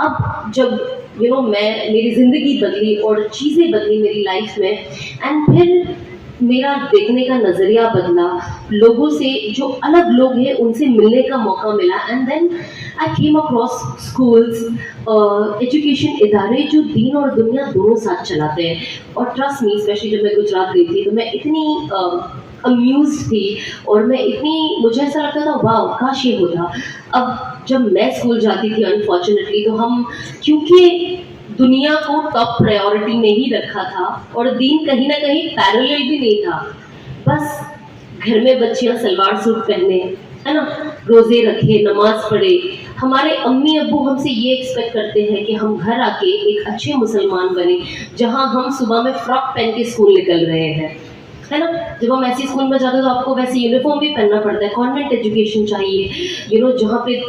اب جب میں میری زندگی بدلی اور چیزیں بدلی میری لائف میں، اینڈ پھر میرا دیکھنے کا نظریہ بدلا، لوگوں سے جو الگ لوگ ہیں ان سے ملنے کا موقع ملا، and then I came across schools, education ادارے جو دین اور دنیا دونوں ساتھ چلاتے ہیں. اور ٹرسٹ می، اسپیشلی جب میں گجرات گئی تھی تو میں اتنی امیوزڈ تھی، اور میں اتنی، مجھے ایسا لگتا تھا واو کاش یہ ہوتا. اب جب میں اسکول جاتی تھی انفارچونیٹلی، تو ہم کیونکہ دنیا کو ٹاپ پرائیورٹی نہیں رکھا تھا اور دین کہیں نہ کہیں پیرلل بھی نہیں تھا، بس گھر میں بچیاں سلوار سوٹ پہنے، ہے نا، روزے رکھے، نماز پڑھے. ہمارے امی ابو ہم سے یہ ایکسپیکٹ کرتے ہیں کہ ہم گھر آ کے ایک اچھے مسلمان بنے، جہاں ہم صبح میں فراک پہن کے اسکول نکل رہے ہیں، ہے نا. جب ہم ایسی اسکول میں جاتے ہیں تو آپ کو ویسے یونیفارم بھی پہننا پڑتا ہے. کانوینٹ ایجوکیشن چاہیے، جہاں پہ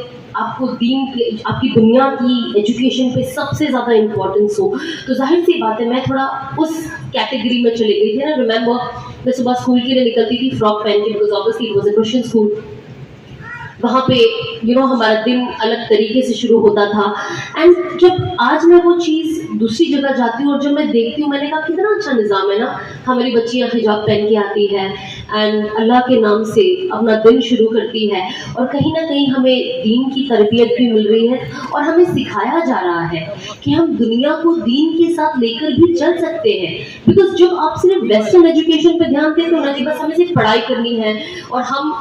آپ کو دین کے، آپ کی دنیا کی ایجوکیشن پہ سب سے زیادہ امپورٹنس ہو. تو ظاہر سی بات ہے میں تھوڑا اس کیٹیگری میں چلی گئی تھی نا. ریممبر میں صبح اسکول کے لیے نکلتی تھی فراک پہن کے، because obviously it was a Christian school. وہاں پہ ہمارا دن الگ طریقے سے شروع ہوتا تھا. اینڈ جب آج میں وہ چیز دوسری جگہ جاتی ہوں اور جب میں دیکھتی ہوں، میں نے کہا کتنا اچھا نظام ہے نا. ہماری بچیاں حجاب پہن کے آتی ہے اینڈ اللہ کے نام سے اپنا دن شروع کرتی ہے، اور کہیں نہ کہیں ہمیں دین کی تربیت بھی مل رہی ہے، اور ہمیں سکھایا جا رہا ہے کہ ہم دنیا کو دین کے ساتھ لے کر بھی چل سکتے ہیں. بیکاز جب آپ صرف ویسٹرن ایجوکیشن پہ دھیان دیتے ہو نا کہ بس ہمیں صرف پڑھائی کرنی ہے، اور ہم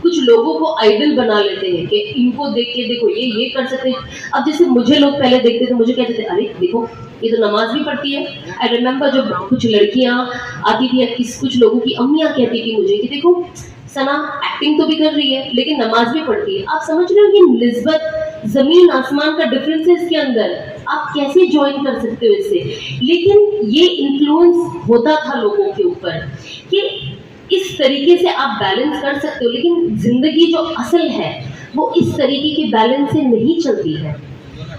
کچھ لوگوں کو آئیڈل بنا لیتے ہیں کہ ان کو دیکھ کے دیکھو یہ کر سکتے ہیں. اب جیسے مجھے لوگ پہلے دیکھتے تھے، مجھے کہتے تھے ارے دیکھو یہ تو نماز بھی پڑھتی ہے. آئی ریممبر جب کچھ لڑکیاں آتی تھی، کچھ لوگوں کی امیاں کہتی تھی مجھے کہ دیکھو ثنا ایکٹنگ تو بھی کر رہی ہے لیکن نماز بھی پڑھتی ہے. آپ سمجھ رہے ہو یہ نسبت زمین آسمان کا ڈفرینس ہے اس کے اندر، آپ کیسے جوائن کر سکتے ہو اس سے. لیکن یہ انفلوئنس ہوتا تھا لوگوں کے اوپر کہ اس طریقے سے آپ بیلنس کر سکتے ہو، لیکن زندگی جو اصل ہے وہ اس طریقے کے بیلنس سے نہیں چلتی ہے.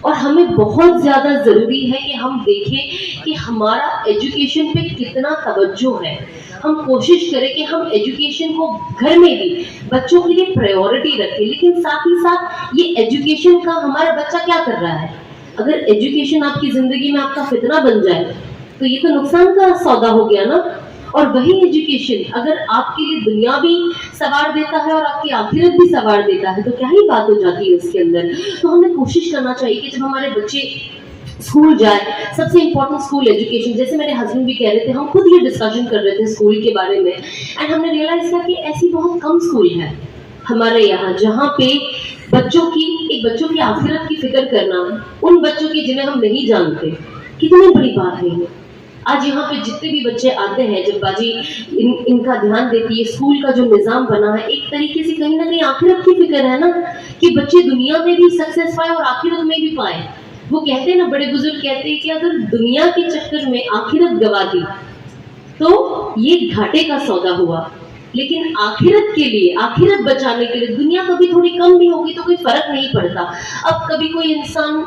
اور ہمیں بہت زیادہ ضروری ہے کہ ہم دیکھیں کہ ہمارا ایجوکیشن پہ کتنا توجہ ہے. ہم کوشش کریں کہ ہم ایجوکیشن کو گھر میں بھی بچوں کے لیے پرائیورٹی رکھیں، لیکن ساتھ ہی ساتھ یہ ایجوکیشن کا ہمارا بچہ کیا کر رہا ہے. اگر ایجوکیشن آپ کی زندگی میں آپ کا فتنہ بن جائے تو یہ تو نقصان کا سودا ہو گیا نا. اور وہی ایجوکیشن اگر آپ کے لیے دنیا بھی سوار دیتا ہے اور آپ کی آخرت بھی سوار دیتا ہے تو کیا ہی بات ہو جاتی ہے اس کے اندر. تو ہمیں کوشش کرنا چاہیے کہ جب ہمارے بچے اسکول جائے، سب سے امپورٹنٹ اسکول ایجوکیشن. جیسے میرے ہسبینڈ بھی کہہ رہے تھے، ہم خود یہ ڈسکشن کر رہے تھے اسکول کے بارے میں، اینڈ ہم نے ریئلائز کیا کہ ایسی بہت کم اسکول ہیں ہمارے یہاں جہاں پہ بچوں کی آخرت کی فکر کرنا، ان بچوں کی جنہیں ہم نہیں جانتے، کتنی بڑی بات ہے یہ. آج یہاں پہ جتنے بھی بچے آتے ہیں، جب باجی ان کا دھیان دیتی ہے، اسکول کا جو نظام بنا ہے ایک طریقے سے کہیں نہ کہیں آخرت کی فکر ہے نا، کہ بچے دنیا میں بھی سکسیس پائے اور آخرت میں بھی پائے. وہ کہتے ہیں نا، بڑے بزرگ کہتے ہیں کہ اگر دنیا کے چکر میں آخرت گوا دی تو یہ گھاٹے کا سودا ہوا، لیکن آخرت کے لیے، آخرت بچانے کے لیے دنیا کبھی تھوڑی کم بھی ہوگی تو کوئی فرق نہیں پڑتا. اب کبھی کوئی انسان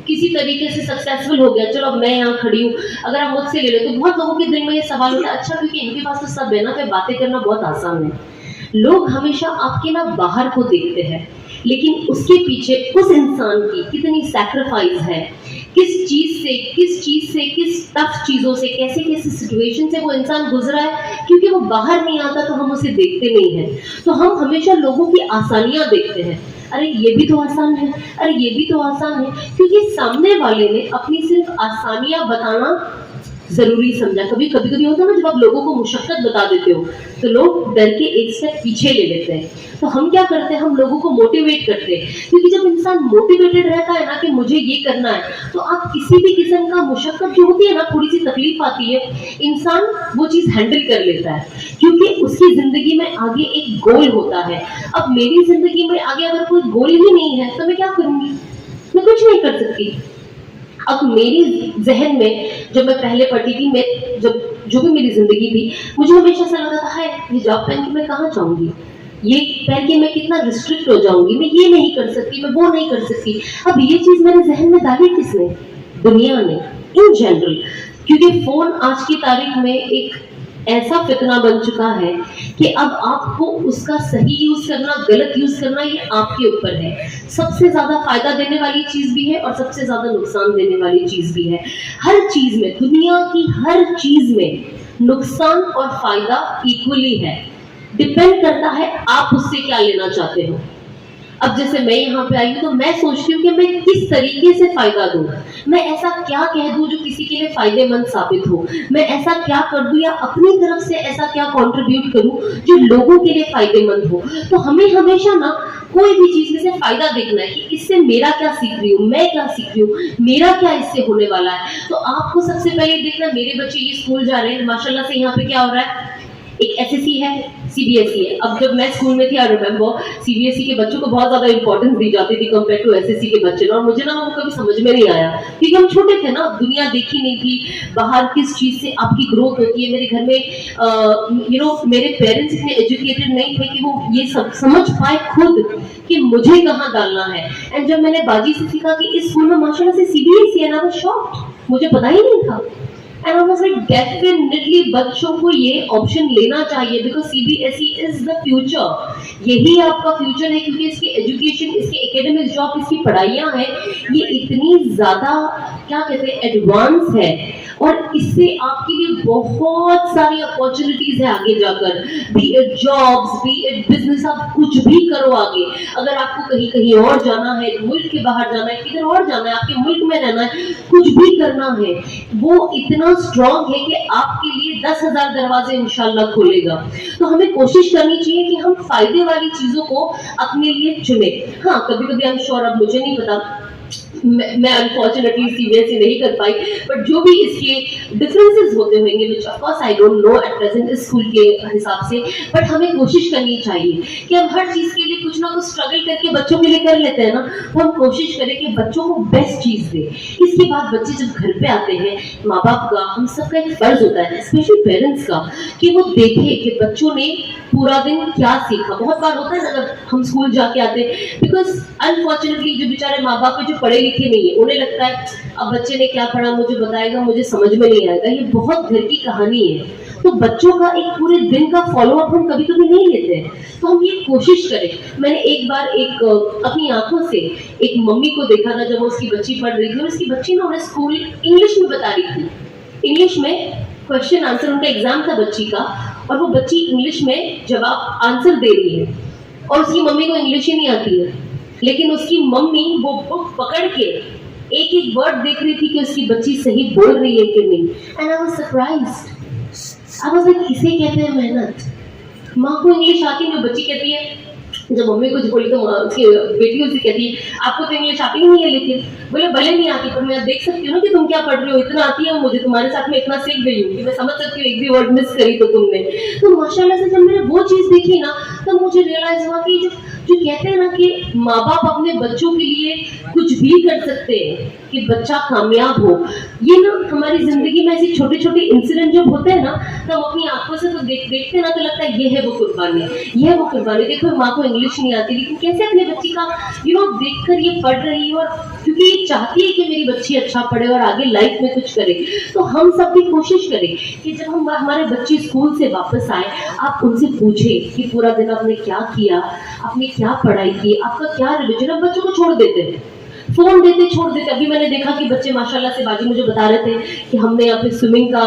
کسی طریقے سے سکسیسفل ہو گیا، چلو اب میں یہاں کھڑی ہوں، اگر آپ مجھ سے لے لیں تو بہت لوگوں کے دل میں یہ سوال ہوتا ہے اچھا کیونکہ ان کے پاس تو سب ہے نا، تو باتیں کرنا بہت آسان ہے. لوگ ہمیشہ آپ کے نا باہر کو دیکھتے ہیں، لیکن اس کے پیچھے اس انسان کی کتنی سیکریفائس ہے، کس چیز سے کس ٹف چیزوں سے، کیسے سچویشن سے وہ انسان گزرا ہے. کیونکہ وہ باہر نہیں آتا تو ہم اسے دیکھتے نہیں ہیں، تو ہم ہمیشہ لوگوں کی آسانیاں دیکھتے ہیں. ارے یہ بھی تو آسان ہے، ارے یہ بھی تو آسان ہے، کیونکہ سامنے والے نے اپنی صرف آسانیاں بتانا ضروری سمجھا. کبھی ہوتا ہے نا جب آپ لوگوں کو مشقت بتا دیتے ہو تو لوگ ڈر کے ایک اسٹیپ پیچھے لے لیتے ہیں. تو ہم کیا کرتے ہیں، ہم لوگوں کو موٹیویٹ کرتے ہیں، کیونکہ جب انسان موٹیویٹڈ رہتا ہے نا کہ مجھے یہ کرنا ہے، تو آپ کسی بھی قسم کا مشقت جو ہوتی ہے نا، تھوڑی سی تکلیف آتی ہے، انسان وہ چیز ہینڈل کر لیتا ہے، کیونکہ اس کی زندگی میں آگے ایک گول ہوتا ہے. اب میری زندگی میں آگے اگر کوئی گول ہی نہیں ہے تو میں کیا کروں گی، میں کچھ نہیں کر سکتی. اب میری ذہن میں جب میں پہلے پڑھتی تھی، میں جو بھی میری زندگی تھی، مجھے ہمیشہ سے لگتا تھا ہے حجاب پہن کے میں کہاں جاؤں گی، یہ پہن کے میں کتنا ریسٹرکٹ ہو جاؤں گی، میں یہ نہیں کر سکتی، میں وہ نہیں کر سکتی. اب یہ چیز میرے ذہن میں ڈالی کس نے؟ دنیا نے ان جنرل. کیونکہ فون آج کی تاریخ میں ایک ایسا فتنہ بن چکا ہے کہ اب آپ کو اس کا صحیح یوز کرنا غلط یوز کرنا یہ آپ کے اوپر ہے. سب سے زیادہ فائدہ دینے والی چیز بھی ہے اور سب سے زیادہ نقصان دینے والی چیز بھی ہے. ہر چیز میں, دنیا کی ہر چیز میں نقصان اور فائدہ ایکولی ہے. ڈپینڈ کرتا ہے آپ اس سے کیا لینا چاہتے ہو. اب جیسے میں یہاں پہ آئی ہوں تو میں سوچتی ہوں کہ میں کس طریقے سے فائدہ دوں, میں ایسا کیا کہہ دوں جو کسی کے لیے فائدے مند ثابت ہو, میں ایسا کیا کر دوں یا اپنی طرف سے ایسا کیا کنٹریبیوٹ کروں جو لوگوں کے لیے فائدے مند ہو. تو ہمیں ہمیشہ نا کوئی بھی چیز میں سے فائدہ دیکھنا ہے کہ اس سے میرا کیا سیکھ رہی ہوں, میں کیا سیکھ رہی ہوں, میرا کیا اس سے ہونے والا ہے. تو آپ کو سب سے پہلے دیکھنا, میرے بچے یہ اسکول جا رہے ہیں ماشاءاللہ سے, یہاں پہ کیا ہو رہا ہے, ایک ایس ایس سی ہے, سی بی ایس سی ہے. اب جب میں اسکول میں تھی I remember C B S C کے بچوں کو بہت زیادہ امپورٹنس دی جاتی تھی compare to S S C کے بچے, اور مجھے نا وہ کبھی سمجھ میں نہیں آیا کیونکہ ہم چھوٹے تھے نا, دنیا دیکھی نہیں تھی, باہر کس چیز سے آپ کی گروتھ ہوتی ہے. میرے گھر میں میرے پیرنٹس اتنے ایجوکیٹڈ نہیں تھے کہ وہ یہ سب سمجھ پائے خود کہ مجھے کہاں ڈالنا ہے. اینڈ جب میں نے باجی سے سیکھا کہ اس اسکول میں ماشاءاللہ سے سی بی ایس سی ہے نا, وہ شاک, مجھے پتا ہی نہیں تھا. And I was like, definitely بچوں کو یہ آپشن لینا چاہیے because CBSE is the future. یہی آپ کا فیوچر ہے کیونکہ اس کی ایجوکیشن, اس کے اکیڈمک جاب, اس کی پڑھائیاں ہیں, یہ اتنی زیادہ کیا کہتے ہیں ایڈوانس ہے, اور اس سے آپ کے لیے بہت ساری اپارچونیٹیز ہیں آگے جا کر, be it jobs, be it business, آپ کچھ بھی کرو آگے. اگر آپ کو کہیں اور جانا ہے, ملک کے باہر جانا ہے, کدھر اور جانا ہے, آپ کے ملک میں رہنا ہے, کچھ بھی کرنا ہے, وہ اتنا اسٹرانگ ہے کہ آپ کے لیے 10,000 دروازے انشاءاللہ کھولے گا. تو ہمیں کوشش کرنی چاہیے کہ ہم فائدے والی چیزوں کو اپنے لیے چنیں. ہاں کبھی کبھی I'm sure, اب مجھے نہیں پتا, میں unfortunately C B S C نہیں کر پائی, بٹ جو بھی اس کے ڈفرینسز ہوتے ہوئیں گے which of course I don't know at present اس اسکول کے حساب سے, بٹ ہمیں کوشش کرنی چاہیے کہ ہم ہر چیز کے لیے کچھ نہ کچھ اسٹرگل کر کے بچوں کے لیے کر لیتے ہیں نا, تو ہم کوشش کریں کہ بچوں کو بیسٹ چیز دیں. اس کے بعد بچے جب گھر پہ آتے ہیں, ماں باپ کا, ہم سب کا ایک فرض ہوتا ہے اسپیشلی پیرنٹس کا کہ وہ دیکھے کہ بچوں نے پورا دن کیا سیکھا. بہت بار ہوتا ہے نا اگر ہم اسکول جا کے آتے ہیں, بیکاز انفارچونیٹلی جو بیچارے ماں باپ ہیں جو پڑھے لکھے نہیں ہے, انہیں لگتا ہے اب بچے نے کیا پڑھا مجھے بتائے گا, مجھے سمجھ میں نہیں آئے گا. یہ بہت گھر کی کہانی ہے. تو بچوں کا ایک پورے دن کا فالو اپ ہم کبھی کبھی نہیں لیتے ہیں, تو ہم یہ کوشش کریں. میں نے ایک بار اپنی آنکھوں سے ایک ممی کو دیکھا تھا جب وہ اس کی بچی پڑھ رہی تھی, اور اس کی بچی نا انہیں اسکول انگلش میں بتا رہی تھی, انگلش میں کوشچن آنسر, ان کا ایگزام تھا بچی کا, اور وہ بچی انگلش میں جواب آنسر دے رہی ہے, اور اس کی ممی کو انگلش ہی نہیں آتی ہے, لیکن اس کی ممی وہ بک پکڑ کے ایک ایک ورڈ دیکھ رہی تھی کہ اس کی بچی صحیح بول رہی ہے کہ نہیں. And I was surprised, I was like اسے کہتے ہیں محنت. ماں کو انگلش آتی نہیں, بچی کہتی ہے, جب ممی کچھ بولی تو اس کی بیٹی اسے کہتی ہے آپ کو تو انگلش آتی ہی نہیں ہے, لیکن بولے بھلے نہیں آتی پر میں دیکھ سکتی ہوں نا کہ تم کیا پڑھ رہی ہو, اتنا آتی ہے مجھے, تمہارے ساتھ میں اتنا سیکھ گئی ہوں کہ میں سمجھ سکتی ہوں ایک بھی ورڈ مس کری تو تم نے. تو ماشاءاللہ سے جب میں نے وہ چیز دیکھی نا, تب مجھے ریئلائز ہوا کہ جو کہتے ہیں نا کہ ماں باپ اپنے بچوں کے لیے کچھ بھی کر سکتے ہیں کہ بچہ کامیاب ہو. یہ نا ہماری زندگی میں ایسے چھوٹے چھوٹے انسیڈنٹ جب ہوتے ہیں نا, تو ہم اپنی آنکھوں سے تو دیکھتے نا, تو لگتا ہے یہ ہے وہ قربانی, یہ ہے وہ قربانی. دیکھو ماں کو انگلش نہیں آتی, لیکن کیسے اپنے بچی کا دیکھ کر یہ پڑھ رہی ہے, اور کیونکہ یہ چاہتی ہے کہ میری بچی اچھا پڑھے اور آگے لائف میں کچھ کرے. تو ہم سب بھی کوشش کریں کہ جب ہمارے بچے اسکول سے واپس آئے, آپ ان سے پوچھیں کہ پورا دن آپ نے کیا کیا, آپ نے کیا پڑھائی کی, آپ کا کیا ریلیجن. اب بچوں کو چھوڑ دیتے ہیں, فون دیتے چھوڑ دیتے. ابھی میں نے دیکھا کہ بچے ماشاءاللہ سے, باجی مجھے بتا رہے تھے کہ ہم نے یہاں پہ سوئمنگ کا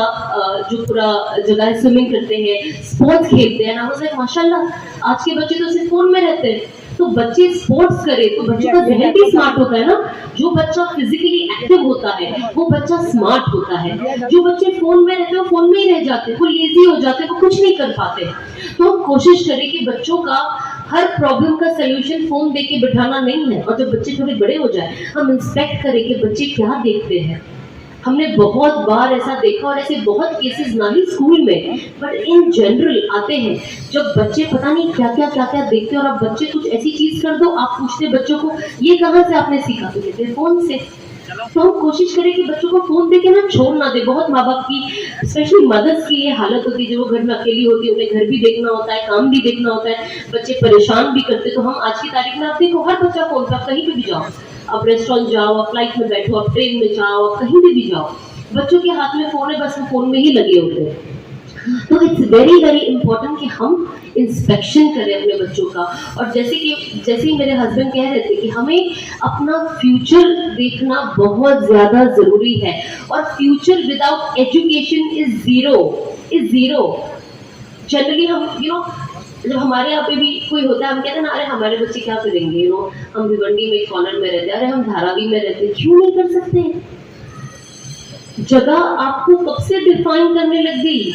جو پورا جگہ ہے, سوئمنگ کرتے ہیں, اسپورٹس کھیلتے ہیں. ماشاءاللہ آج کے بچے تو صرف فون میں رہتے ہیں. تو بچے اسپورٹس کرے تو بچوں کا ذہن بھی اسمارٹ ہوتا ہے نا. جو بچہ فزیکلی ایکٹیو ہوتا ہے وہ بچہ اسمارٹ ہوتا ہے. جو بچے فون میں رہتے ہیں وہ فون میں ہی رہ جاتے, وہ لیزی ہو جاتے, وہ کچھ نہیں کر پاتے. تو ہم کوشش کریں کہ بچوں کا ہر پرابلم کا سلوشن فون دے کے بٹھانا نہیں ہے, اور جب بچے تھوڑے بڑے ہو جائیں ہم انسپیکٹ کریں کہ بچے کیا دیکھتے ہیں. ہم نے بہت بار ایسا دیکھا, اور ایسے بہت کیسز نہ ہی اسکول میں بٹ ان جنرل آتے ہیں جب بچے پتہ نہیں کیا کیا دیکھتے ہیں, اور اب بچے کچھ ایسی چیز کر دو, آپ پوچھتے بچوں کو یہ کہاں سے آپ نے سیکھا, تو کہتے ہیں فون سے. تو ہم کوشش کریں کہ بچوں کو فون دے کے نا چھوڑ نہ دے. بہت ماں باپ کی اسپیشلی مدرس کی یہ حالت ہوتی ہے جو وہ گھر میں اکیلی ہوتی ہے, انہیں گھر بھی دیکھنا ہوتا ہے, کام بھی دیکھنا ہوتا ہے, بچے پریشان بھی کرتے. تو ہم آج کی تاریخ میں آپ دیکھو ہر بچہ فون پہ, آپ کہیں پہ بھی جاؤ, آپ ریسٹورینٹ جاؤ, آپ فلائٹ میں بیٹھو, آپ ٹرین میں جاؤ, آپ کہیں بھی جاؤ, بچوں کے ہاتھ میں فون ہے, بس وہ فون میں ہی لگے ہوتے ہیں. تو اٹس ویری ویری امپورٹنٹ کہ ہم انسپیکشن کریں اپنے بچوں کا. اور جیسے ہی میرے ہسبینڈ کہہ رہے تھے کہ ہمیں اپنا فیوچر دیکھنا بہت زیادہ ضروری ہے, اور future without education is zero. Generally ہم جب ہمارے یہاں پہ بھی کوئی ہوتا ہے ہم کہتے ہیں نا, ارے ہمارے بچے کیا کریں گے, ہم بھیونڈی میں ایک کارنر میں رہتے ہیں, ارے ہم دھاراوی میں رہتے ہیں, کیوں نہیں کر سکتے؟ جگہ آپ کو کب سے ڈیفائن کرنے لگ گئی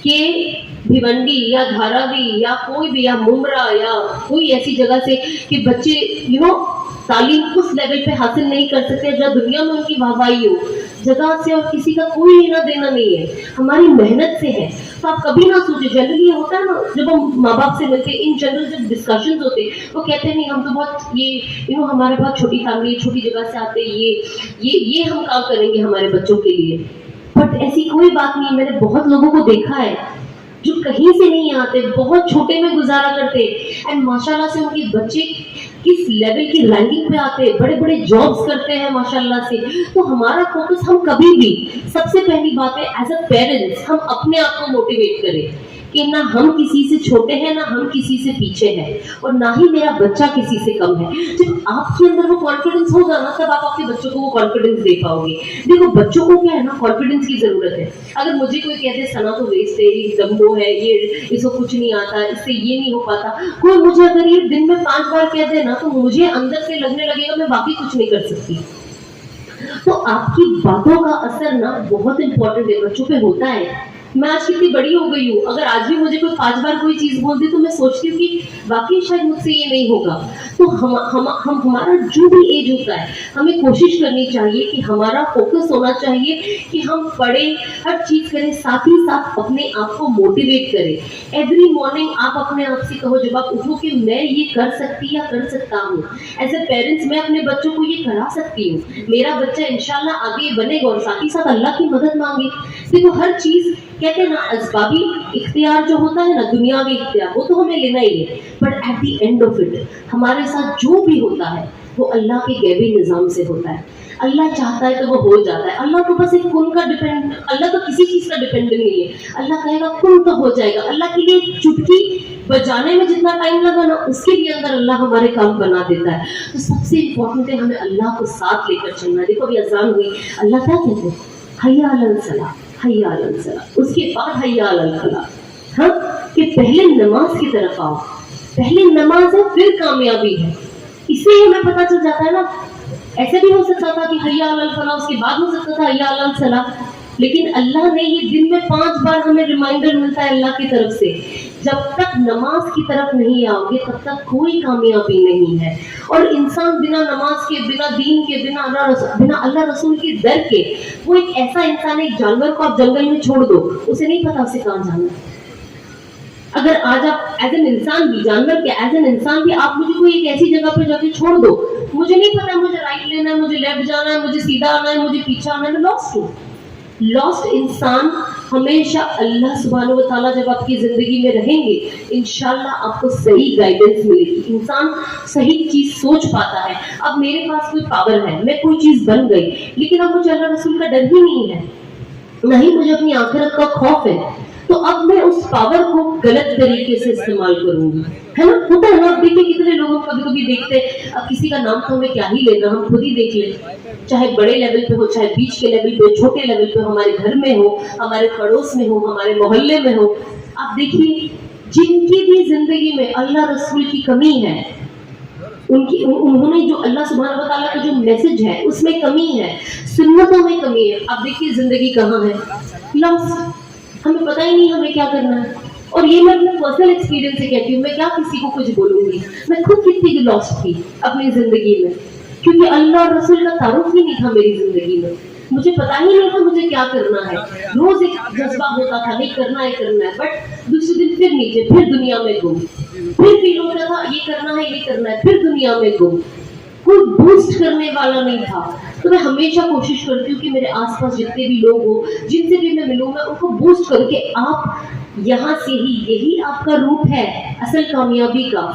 کہ بھیونڈی یا دھاراوی یا کوئی بھی, یا ممرا یا کوئی ایسی جگہ سے کہ بچے تعلیم اس لیول پہ حاصل نہیں کر سکتے جہاں دنیا میں ان کی واہواہی ہو. جگہ سے اور کسی کا کوئی لینا دینا نہیں ہے, ہماری محنت سے ہے. تو آپ کبھی نہ سوچے, جنرلی یہ ہوتا ہے نا جب ہم ماں باپ سے ملتے ان جنرل جب ڈسکشنز ہوتے وہ کہتے ہیں نہیں ہم تو بہت ہمارے بہت چھوٹی فیملی, چھوٹی جگہ سے آتے, یہ ہم کام کریں گے ہمارے بچوں کے لیے. بٹ ایسی کوئی بات نہیں. میں نے بہت لوگوں کو دیکھا ہے جو کہیں سے نہیں آتے, بہت چھوٹے میں گزارا کرتے, اینڈ ماشاءاللہ سے ان کے بچے کس لیول کی رینکنگ پہ آتے, بڑے بڑے جابس کرتے ہیں ماشاءاللہ سے. تو ہمارا فوکس ہم کبھی بھی, سب سے پہلی بات ہے ایز اے پیرنٹس ہم اپنے آپ کو موٹیویٹ کریں کہ نہ ہم کسی سے چھوٹے ہیں, نہ ہم کسی سے پیچھے ہیں, اور نہ ہی میرا بچہ کسی سے کم ہے. جب آپ کے اندر وہ کانفیڈنس ہوگا نا تب آپ اپنے بچوں کو وہ کانفیڈنس دے پاؤ گے. دیکھو بچوں کو کیا ہے نا, کانفیڈنس کی ضرورت ہے. اگر مجھے کوئی کہتے سنا تو ویسٹ ہے, یہ ڈمبو ہے, یہ اس کو کچھ نہیں آتا, اس سے یہ نہیں ہو پاتا, کوئی مجھے اگر یہ دن میں 5 بار کہہ دے نا تو مجھے اندر سے لگنے لگے گا میں باقی کچھ نہیں کر سکتی. تو آپ کی باتوں کا اثر نا بہت امپورٹنٹ ہے, بچوں پہ ہوتا ہے. میں آج کتنی بڑی ہو گئی ہوں, اگر آج بھی مجھے کوئی 5 بار کوئی چیز بول دی تو میں سوچتی ہوں کہ واقعی شاید مجھ سے یہ نہیں ہوگا. تو ہمارا جو بھی ایج ہوتا ہے ہمیں کوشش کرنی چاہیے کہ ہمارا فوکس ہونا چاہیے کہ ہم پڑھیں, ہر چیز کریں, ساتھ ہی ساتھ اپنے آپ کو موٹیویٹ کریں. ایوری مارننگ آپ اپنے آپ سے کہو جب آپ اٹھو کہ میں یہ کر سکتی یا کر سکتا ہوں. ایز اے پیرنٹس میں اپنے بچوں کو یہ کرا سکتی ہوں, میرا بچہ انشاءاللہ آگے بنے گا, اور ساتھ ہی ساتھ اللہ کی مدد مانگے. دیکھو ہر چیز کہتے ہیں نا اسبابی اختیار جو ہوتا ہے نا, دنیاوی اختیار, وہ تو ہمیں لینا ہی ہے, but at the end of it ہمارے ساتھ جو بھی ہوتا ہے وہ اللہ کے غیبی نظام سے ہوتا ہے. اللہ چاہتا ہے تو وہ ہو جاتا ہے. اللہ تو بس ایک کن کا ڈیپینڈ, اللہ تو کسی چیز کا ڈیپینڈنٹ نہیں ہے. اللہ کہے گا کن تو ہو جائے گا. اللہ کے لیے چٹکی بجانے میں جتنا ٹائم لگا نا اس کے بھی اندر اللہ ہمارے کام بنا دیتا ہے. تو سب سے امپورٹنٹ ہے ہمیں اللہ کو ساتھ لے کر چلنا. دیکھو ابھی اذان ہوئی, اللہ کیا کہتے ہیں, حی علی الصلاۃ, حی علی الصلاۃ, اس کے بعد حی علی الفلاح. ہاں کہ پہلے نماز کی طرف آؤ, پہلے نماز ہے پھر کامیابی ہے. اس سے ہمیں پتہ چل جاتا ہے نا, ایسے بھی ہو سکتا تھا کہ حی علی الفلاح, اس کے بعد ہو سکتا تھا حی علی الصلاۃ, لیکن اللہ نے یہ دن میں 5 بار ہمیں ریمائنڈر ملتا ہے اللہ کی طرف سے. جب تک نماز کی طرف نہیں آؤ گے تب تک کوئی کامیابی نہیں ہے. اور انسان بنا نماز کے, بنا دین کے, بنا اللہ رسول کے ڈر کے, وہ ایک ایسا انسان ہے, ایک جانور کو آپ جنگل میں چھوڑ دو, اسے نہیں پتا اسے کہاں جانا ہے. اگر آج آپ ایز این انسان بھی, جانور کے ایز این انسان بھی, آپ مجھے کوئی ایک ایسی جگہ پہ جا کے چھوڑ دو, مجھے نہیں پتا مجھے رائٹ لینا ہے, مجھے لیفٹ جانا ہے, مجھے سیدھا آنا ہے, مجھے پیچھے آنا ہے, میں لاسٹ ہوں. لاسٹ انسان ہمیشہ اللہ سبحانہ و تعالیٰ جب آپ کی زندگی میں رہیں گے انشاءاللہ آپ کو صحیح گائیڈنس ملے گی. انسان صحیح چیز سوچ پاتا ہے. اب میرے پاس کوئی پاور ہے, میں کوئی چیز بن گئی, لیکن اب مجھے اللہ رسول کا ڈر ہی نہیں ہے, نہ ہی مجھے اپنی آخرت کا خوف ہے, تو اب میں اس پاور کو غلط طریقے سے استعمال کروں گی, ہے نا. ہوتا ہے نا, آپ دیکھیں کتنے لوگوں کو کبھی کبھی دیکھتے, اب کسی کا نام تو ہمیں کیا ہی لینا, ہم خود ہی دیکھ لیں, چاہے بڑے لیول پہ ہو, چاہے بیچ کے لیول پہ, چھوٹے لیول پہ, ہمارے گھر میں ہو, ہمارے پڑوس میں ہو, ہمارے محلے میں ہو. آپ دیکھیے جن کی بھی زندگی میں اللہ رسول کی کمی ہے, انہوں نے جو اللہ سبحانہ و تعالیٰ کا جو میسج ہے اس میں کمی ہے, سنتوں میں کمی ہے. آپ دیکھیے زندگی کہاں ہے, لاسٹ, ہمیں پتہ ہی نہیں ہمیں کیا کرنا ہے. اور یہ میں اپنے پرسنل ایکسپیرینس سے کہتی ہوں, میں کیا کسی کو کچھ بولوں گی, میں خود کتنی لاسٹ تھی اپنی زندگی میں, کیونکہ اللہ اور رسول کا تعارف ہی نہیں تھا میری زندگی میں. مجھے پتا ہی نہیں تھا مجھے کیا کرنا ہے. روز ایک جذبہ ہوتا تھا نہیں کرنا ہے, بٹ دوسرے دن پھر نیچے, پھر دنیا میں گم, پھر فیل ہوتا تھا یہ کرنا ہے, پھر دنیا میں گم. کوئی بوسٹ کرنے والا نہیں تھا. تو میں ہمیشہ کوشش کرتی ہوں کہ میرے آس پاس جتنے بھی لوگ ہوں, جن سے بھی میں ملوں, میں ان کو بوسٹ کر کے, آپ یہاں سے ہی, یہی آپ کا روٹ ہے اصل کامیابی کا.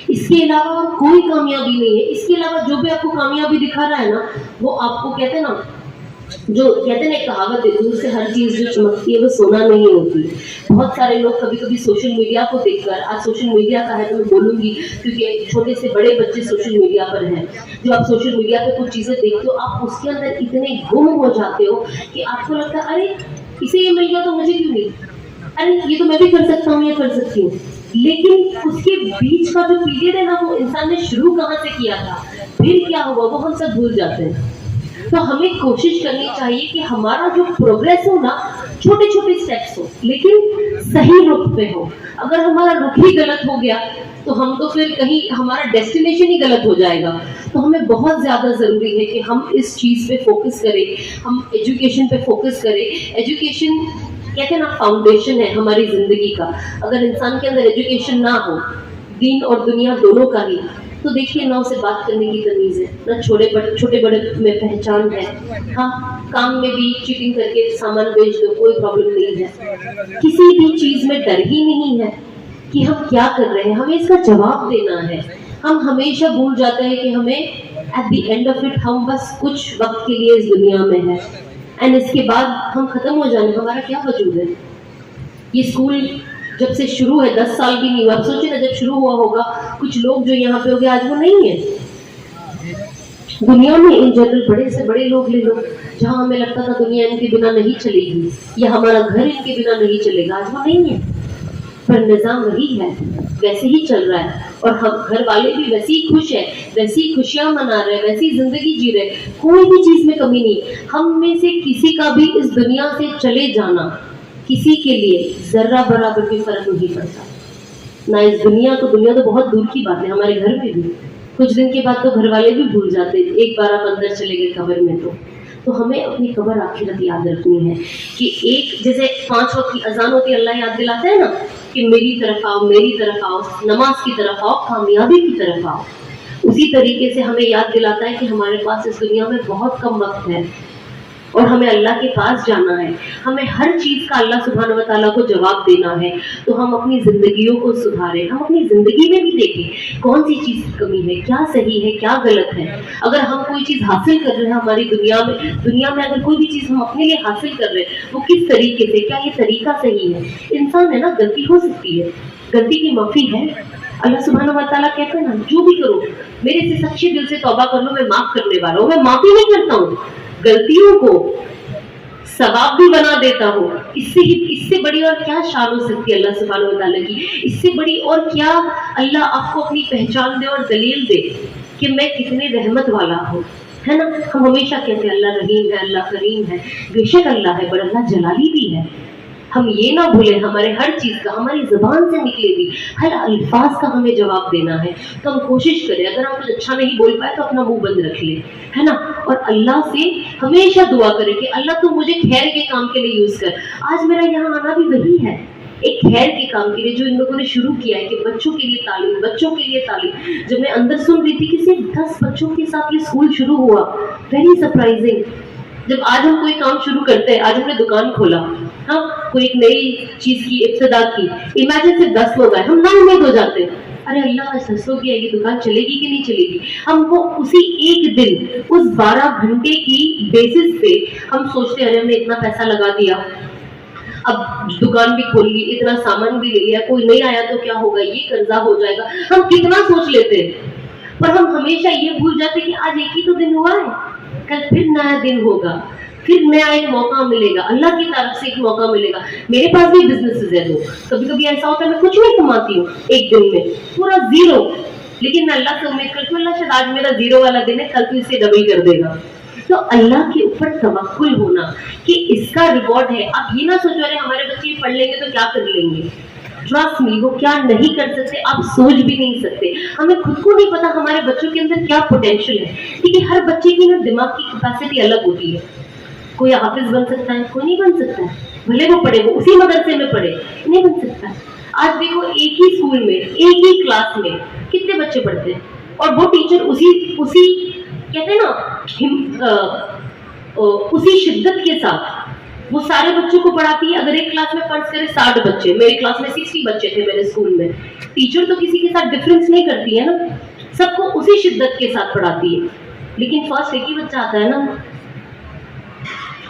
اس کے علاوہ اور کوئی کامیابی نہیں ہے. اس کے علاوہ جو بھی آپ کو کامیابی دکھا رہا ہے نا, وہ آپ کو کہتے ہیں نا جو کہتے ہیں نا کہاوت ہے دور سے ہر چیز جو چمکتی ہے وہ سونا نہیں ہوتی. بہت سارے لوگ کبھی کبھی سوشل میڈیا کو دیکھ کر, آج سوشل میڈیا کا ہے تو میں بولوں گی کیونکہ چھوٹے سے بڑے بچے سوشل میڈیا پر ہیں, جو آپ سوشل میڈیا پہ کچھ چیزیں دیکھتے ہو آپ اس کے اندر اتنے گم ہو جاتے ہو کہ آپ کو لگتا ہے ارے اسے یہ مل گیا تو مجھے کیوں نہیں, ارے یہ تو میں بھی کر سکتا ہوں, یہ کر سکتی ہوں. لیکن اس کے بیچ کا جو پیریڈ ہے نا وہ انسان نے شروع کہاں سے کیا تھا, پھر کیا ہوا, وہ ہم سب بھول جاتے ہیں. تو ہمیں کوشش کرنی چاہیے کہ ہمارا جو پروگریس ہو نا چھوٹے چھوٹے اسٹیپس ہو لیکن صحیح رخ پہ ہو. اگر ہمارا رخ ہی غلط ہو گیا تو ہم تو پھر کہیں ہمارا ڈیسٹینیشن ہی غلط ہو جائے گا. تو ہمیں بہت زیادہ ضروری ہے کہ ہم اس چیز پہ فوکس کریں, ہم ایجوکیشن پہ فوکس کریں. ایجوکیشن کہتے ہیں نا فاؤنڈیشن ہے ہماری زندگی کا. اگر انسان کے اندر ایجوکیشن نہ ہو, دین اور دنیا دونوں کا ہی, تو دیکھیے نہ اسے بات کرنے کی تمیز ہے, نہ چھوٹے بڑے میں پہچان ہے. ہاں کام میں بھی چیٹنگ کر کے سامان بیچ دو, کوئی پرابلم نہیں ہے. کسی بھی چیز میں ڈر ہی نہیں ہے کہ ہم کیا کر رہے ہیں, ہمیں اس کا جواب دینا ہے. ہم ہمیشہ بھول جاتے ہیں کہ ہمیں at the end of it ہم بس کچھ وقت کے لیے اس دنیا میں ہیں اینڈ اس کے بعد ہم ختم ہو جانے, ہمارا کیا وجود ہے. یہ اسکول جب سے شروع ہے 10 سال بھی نہیں ہوا, اب سوچے نا جب شروع ہوا ہوگا کچھ لوگ جو یہاں پہ ہو گئے آج وہ نہیں ہے. دنیا میں ان جنرل بڑے سے بڑے لوگ لے لو, جہاں ہمیں لگتا تھا دنیا ان کے بنا نہیں چلے گی یا ہمارا گھر ان کے بنا نہیں چلے گا, آج وہ نہیں ہے. پر نظام وہی ہے, ویسے ہی چل رہا ہے, اور ہم گھر والے بھی ویسے ہی خوش ہیں, ویسے ہی خوشیاں منا رہے ہیں, ویسی زندگی جی رہے, کوئی بھی چیز میں کمی نہیں. ہم میں سے کسی کا بھی اس دنیا سے چلے جانا کسی کے لیے ذرہ برابر بھی فرق نہیں پڑتا. نہ اس دنیا کو, دنیا تو بہت دور کی بات ہے, ہمارے گھر میں بھی کچھ دن کے بعد تو گھر والے بھی بھول جاتے ہیں, ایک بار آپ اندر چلے گئے قبر میں تو ہمیں اپنی قبر آخرت یاد رکھنی ہے. کہ ایک جیسے 5 وقت کی اذان ہوتی ہے, اللہ یاد دلاتا ہے نا کہ میری طرف آؤ, میری طرف آؤ, نماز کی طرف آؤ, کامیابی کی طرف آؤ. اسی طریقے سے ہمیں یاد دلاتا ہے کہ ہمارے پاس اس دنیا میں بہت کم وقت ہے اور ہمیں اللہ کے پاس جانا ہے. ہمیں ہر چیز کا اللہ سبحانہ و تعالیٰ کو جواب دینا ہے. تو ہم اپنی زندگیوں کو سدھاریں, ہم اپنی زندگی میں بھی دیکھیں کون سی چیز کی کمی ہے, کیا صحیح ہے, کیا غلط ہے. اگر ہم کوئی چیز حاصل کر رہے ہیں ہماری دنیا میں اگر کوئی بھی چیز ہم اپنے لیے حاصل کر رہے ہیں وہ کس طریقے سے, کیا یہ طریقہ صحیح ہے. انسان ہے نا, غلطی ہو سکتی ہے, غلطی کی معافی ہے. اللہ سبحانہ و تعالیٰ کہتے ہیں نا جو بھی کرو میرے سے سچے دل سے توبہ کر لو, میں معاف کرنے والا ہوں. میں معافی نہیں کرتا ہوں, غلطیوں کو ثواب بھی بنا دیتا ہوں. اس سے بڑی اور کیا شان ہو سکتی ہے اللہ سبحانہ و تعالیٰ کی, اس سے بڑی اور کیا اللہ آپ کو اپنی پہچان دے اور دلیل دے کہ میں کتنے رحمت والا ہوں, ہے نا. ہم ہمیشہ کہتے ہیں اللہ رحیم ہے, اللہ کریم ہے, بے شک اللہ ہے, پر اللہ جلالی بھی ہے. ہم یہ نہ بھولیں ہمارے ہر چیز کا, ہماری زبان سے نکلے بھی ہر الفاظ کا ہمیں جواب دینا ہے. تو ہم کوشش کریں, اگر ہم کچھ اچھا نہیں بول پائے تو اپنا منہ بند رکھ لیں, ہے نا. اور اللہ سے ہمیشہ دعا کریں کہ اللہ تو مجھے خیر کے کام کے لیے یوز کر. آج میرا یہاں آنا بھی وہی ہے, ایک خیر کے کام کے لیے جو ان لوگوں نے شروع کیا ہے کہ بچوں کے لیے تعلیم, بچوں کے لیے تعلیم. جب میں اندر سن رہی تھی کہ صرف 10 بچوں کے ساتھ یہ اسکول شروع ہوا, ویری سرپرائزنگ. جب آج ہم کوئی کام شروع کرتے ہیں, آج ہم نے دکان کھولا, ہاں کوئی ایک نئی چیز کی ابتدا کی, امیجن سے 10 لوگ آئے, ہم نا امید ہو جاتے ہیں, ارے اللہ کا 10 لوگ, یہ دکان چلے گی کہ نہیں چلے گی. ہم کو اسی ایک دن اس 12 گھنٹے کی بیسس پہ ہم سوچتے ہیں ارے ہم نے اتنا پیسہ لگا دیا, اب دکان بھی کھول لی, اتنا سامان بھی لے لیا, کوئی نہیں آیا تو کیا ہوگا, یہ قرضہ ہو جائے گا. ہم کتنا سوچ لیتے ہیں, پر ہم ہمیشہ یہ بھول جاتے کہ آج ایک ہی تو دن ہوا ہے, کل پھر نیا دن ہوگا, پھر نیا ایک موقع ملے گا, اللہ کی طرف سے ایک موقع ملے گا. میرے پاس بھی بزنسز ہے, کبھی کبھی ایسا ہوتا ہے میں کچھ نہیں کماتی ہوں ایک دن میں, پورا زیرو, لیکن میں اللہ سے امید کرتی ہوں اللہ شاید آج میرا زیرو والا دن ہے, کل تو اسے ڈبل کر دے گا. تو اللہ کے اوپر توکل ہونا کہ اس کا ریوارڈ ہے. آپ یہ نہ سوچو ارے ہمارے بچے پڑھ لیں گے تو کیا کر لیں گے, ٹرسٹ می وہ کیا نہیں کر سکتے آپ سوچ بھی نہیں سکتے. ہمیں خود کو نہیں پتا ہمارے بچوں کے اندر کیا پوٹینشیل ہے, کیونکہ ہر بچے کی نا دماغ کی کیپیسٹی الگ ہوتی ہے. کوئی حافظ بن سکتا ہے, کوئی نہیں بن سکتا ہے, بھلے وہ پڑھے, وہ اسی مدرسے میں پڑھے, نہیں بن سکتا ہے. آج دیکھو ایک ہی اسکول میں ایک ہی کلاس میں کتنے بچے پڑھتے ہیں, اور وہ ٹیچر اسی کہتے ہیں نا اسی شدت کے ساتھ وہ سارے بچوں کو پڑھاتی ہے. اگر ایک کلاس میں فرض کرے 60 بچے, میری کلاس میں 60 بچے تھے میرے اسکول میں, ٹیچر تو کسی کے ساتھ ڈفرینس نہیں کرتی ہے نا, سب کو اسی شدت کے ساتھ پڑھاتی ہے. لیکن فرسٹ ایک ہی بچہ آتا ہے نا,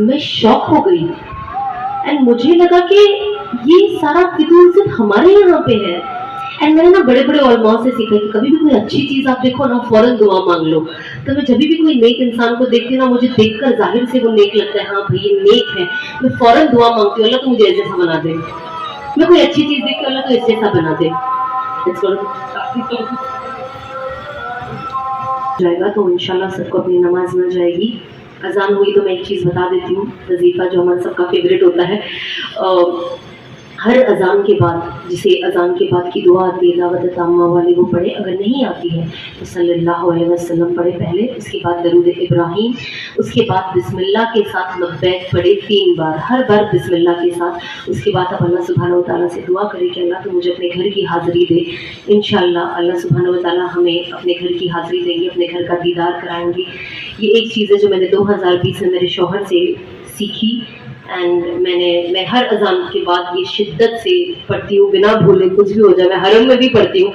میں شاک ہو گئی اینڈ مجھے لگا کہ یہ سارا فضول صرف ہمارے یہاں پہ ہے. اینڈ میں نے نا بڑے بڑے علماء سے سیکھا کہ کبھی بھی کوئی اچھی چیز آپ دیکھو نا فوراً دعا مانگ لو. تو میں جب بھی کوئی نیک انسان کو دیکھتی ہوں نا مجھے دیکھ کر ظاہر سے وہ نیک لگتا ہے, ہاں بھائی یہ نیک ہے, میں فوراً دعا مانگتی ہوں اللہ تو مجھے ایسے ایسا بنا دے. میں کوئی اچھی چیز دیکھ کے اللہ تو ایسے ایسا بنا دے جائے گا. تو انشاءاللہ سب کو اپنی نماز مل جائے گی. اذان ہوئی تو میں ایک چیز بتا دیتی ہوں, وظیفہ جو ہمارا سب کا فیوریٹ ہوتا ہے. ہر اذان کے بعد, جسے اذان کے بعد کی دعا آتی ہے دعوت تامہ والی, وہ پڑھے. اگر نہیں آتی ہے تو صلی اللہ علیہ وسلم پڑھے پہلے, اس کے بعد درود ابراہیم, اس کے بعد بسم اللہ کے ساتھ لبیک پڑھے 3 بار, ہر بار بسم اللہ کے ساتھ. اس کے بعد اب اللہ سبحانہ و تعالیٰ سے دعا کرے کہ اللہ تو مجھے اپنے گھر کی حاضری دے. انشاءاللہ اللہ سبحانہ و تعالیٰ ہمیں اپنے گھر کی حاضری دیں گے, اپنے گھر کا دیدار کرائیں گے. یہ ایک چیز ہے جو میں نے 2020 میں میرے شوہر سے سیکھی. اینڈ میں ہر اذان کے بعد یہ شدت سے پڑھتی ہوں, بنا بھولے کچھ بھی ہو جائے. میں حرم میں بھی پڑھتی ہوں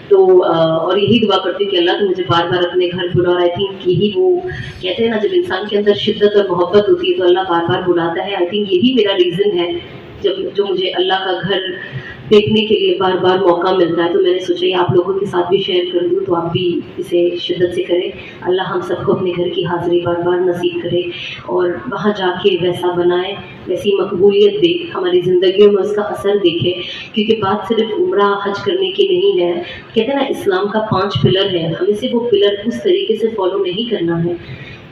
تو اور یہی دعا کرتی ہوں کہ اللہ تو مجھے بار بار اپنے گھر بلا رہا ہے. یہی وہ کہتے ہیں نا جب انسان کے اندر شدت اور محبت ہوتی ہے تو اللہ بار بار بلاتا ہے. آئی تھنک یہی میرا ریزن ہے جو مجھے اللہ کا گھر دیکھنے کے لیے بار بار موقع ملتا ہے. تو میں نے سوچا یہ آپ لوگوں کے ساتھ بھی شیئر کر دوں, تو آپ بھی اسے شدت سے کریں. اللہ ہم سب کو اپنے گھر کی حاضری بار بار نصیب کرے اور وہاں جا کے ویسا بنائے, ویسی مقبولیت دے, ہماری زندگیوں میں اس کا اثر دیکھے. کیونکہ بات صرف عمرہ حج کرنے کی نہیں ہے. کہتے ہیں نا اسلام کا 5 پلر ہے, ہمیں سے وہ پلر اس طریقے سے فالو نہیں کرنا ہے.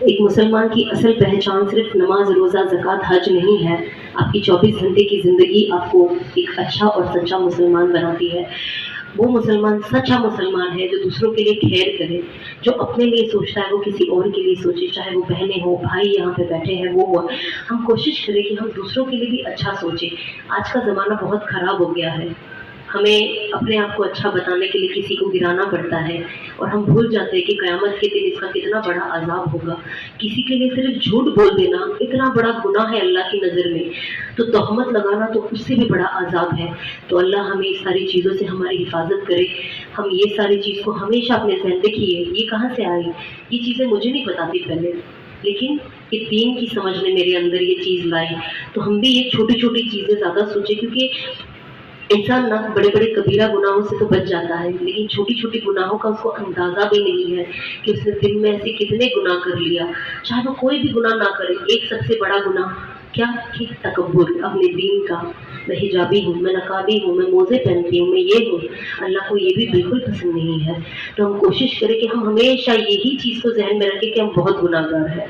ایک مسلمان کی اصل پہچان صرف نماز, روزہ, زکوٰۃ, حج نہیں ہے. آپ کی 24 گھنٹے کی زندگی آپ کو ایک اچھا اور سچا مسلمان بناتی ہے. وہ مسلمان سچا مسلمان ہے جو دوسروں کے لیے خیر کرے, جو اپنے لیے سوچتا ہے وہ کسی اور کے لیے سوچے, چاہے وہ بہنیں ہوں, بھائی یہاں پہ بیٹھے ہیں وہ ہو. ہم کوشش کریں کہ ہم دوسروں کے لیے بھی اچھا سوچیں. آج کا زمانہ بہت خراب ہو گیا ہے, ہمیں اپنے آپ کو اچھا بتانے کے لیے کسی کو گرانا پڑتا ہے اور ہم بھول جاتے ہیں کہ قیامت کے دن اس کا کتنا بڑا عذاب ہوگا. کسی کے لیے صرف جھوٹ بول دینا اتنا بڑا گناہ ہے اللہ کی نظر میں, تو تہمت لگانا تو اس سے بھی بڑا عذاب ہے. تو اللہ ہمیں اس ساری چیزوں سے ہماری حفاظت کرے. ہم یہ ساری چیز کو ہمیشہ اپنے ذہن رکھیے. یہ کہاں سے آئی, یہ چیزیں مجھے نہیں پتا تھی پہلے, لیکن یہ دین کی سمجھ نے میرے اندر یہ چیز لائی. تو ہم بھی یہ چھوٹی چھوٹی چیزیں زیادہ سوچیں, کیونکہ انسان نہ بڑے بڑے کبیرہ گناہوں سے تو بچ جاتا ہے, لیکن چھوٹی چھوٹی گناہوں کا اس کو اندازہ بھی نہیں ہے کہ اس نے دن میں ایسے کتنے گناہ کر لیا. چاہے وہ کوئی بھی گناہ نہ کرے, ایک سب سے بڑا گناہ کیا کہ تکبر اپنے دین کا. میں حجابی ہوں, میں نقابی ہوں, میں موزے پہنتی ہوں, میں یہ ہوں. اللہ کو یہ بھی بالکل پسند نہیں ہے. تو ہم کوشش کریں کہ ہم ہمیشہ یہی چیز کو ذہن میں رکھیں کہ ہم بہت گناہ گار ہیں,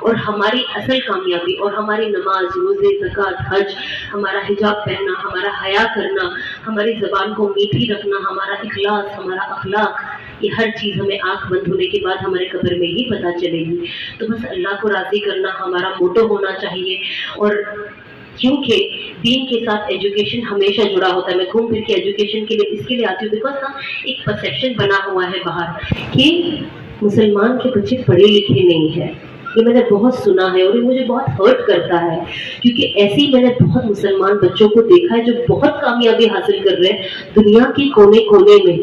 اور ہماری اصل کامیابی اور ہماری نماز, روزے, زکوٰۃ, حج, ہمارا حجاب پہننا, ہمارا حیا کرنا, ہماری زبان کو میٹھی رکھنا, ہمارا اخلاص, ہمارا اخلاق, یہ ہر چیز ہمیں آنکھ بند ہونے کے بعد ہمارے قبر میں ہی پتہ چلے گی. تو بس اللہ کو راضی کرنا ہمارا موٹو ہونا چاہیے. اور کیونکہ دین کے ساتھ ایجوکیشن ہمیشہ جڑا ہوتا ہے. میں گھوم پھر کے ایجوکیشن کے لیے اس کے لیے آتی ہوں بیکاز نا ایک پرسیپشن بنا ہوا ہے باہر کہ مسلمان کے بچے پڑھے لکھے نہیں ہیں. یہ میں نے بہت سنا ہے اور یہ مجھے بہت ہرٹ کرتا ہے, کیونکہ ایسے ہی میں نے بہت مسلمان بچوں کو دیکھا ہے جو بہت کامیابی حاصل کر رہے ہیں دنیا کے کونے کونے میں.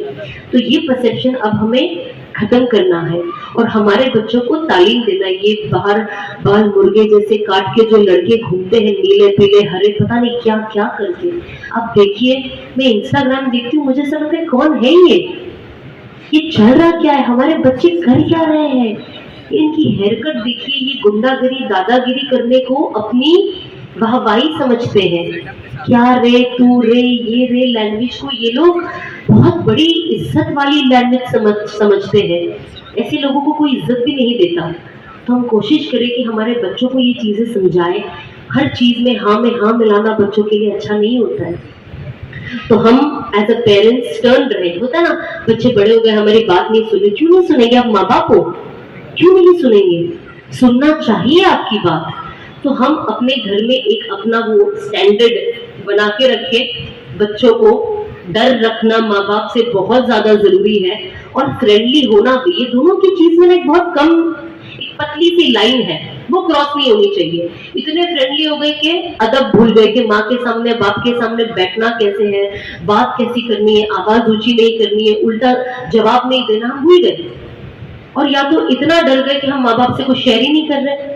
تو یہ پرسیپشن اب ہمیں ختم کرنا ہے اور ہمارے بچوں کو تعلیم دینا ہے. یہ باہر بال مرغے جیسے کاٹ کے جو لڑکے گھومتے ہیں نیلے پیلے ہرے پتہ نہیں کیا کیا کر کے, اب دیکھیے میں انسٹاگرام دیکھتی ہوں, مجھے سمجھتا ہے کون ہے یہ چل رہا کیا ہے, ہمارے بچے کر کیا رہے ہیں. ان کی ہیئر کٹ دیکھیے, یہ گنڈا گری دادا گیری کرنے کو اپنی واہوائی سمجھتے ہیں. کیا رے تو رے یہ رے لینگویج کو یہ لوگ بہت بڑی عزت والی لینگویج سمجھتے ہیں. ایسے لوگوں کو کوئی عزت بھی نہیں دیتا. تو ہم کوشش کریں کہ ہمارے بچوں کو یہ چیزیں سمجھائیں. ہر چیز میں ہاں ملانا بچوں کے لیے اچھا نہیں ہوتا ہے. تو ہم ایز اے پیرنٹس ٹرن رہے, ہوتا ہے نا بچے بڑے ہو گئے ہماری بات نہیں سنیں. کیوں نہیں سنیں گے آپ ماں باپ کو, کیوں نہیں سنیں گے, سننا چاہیے آپ کی بات. تو ہم اپنے گھر میں ایک اپنا وہ اسٹینڈرڈ بنا کے رکھیں. بچوں کو ڈر رکھنا ماں باپ سے بہت زیادہ ضروری ہے, اور فرینڈلی ہونا بھی. یہ دونوں کی چیز میں ایک بہت کم ایک پتلی سی لائن ہے, وہ کراس نہیں ہونی چاہیے. اتنے فرینڈلی ہو گئے کہ ادب بھول گئے کہ ماں کے سامنے باپ کے سامنے بیٹھنا کیسے ہے, بات کیسی کرنی ہے, آواز اونچی نہیں کرنی ہے, الٹا جواب نہیں دینا, ہم بھول گئے. اور یا تو اتنا ڈر گئے کہ ہم ماں باپ سے کوئی شیئر ہی نہیں کر رہے.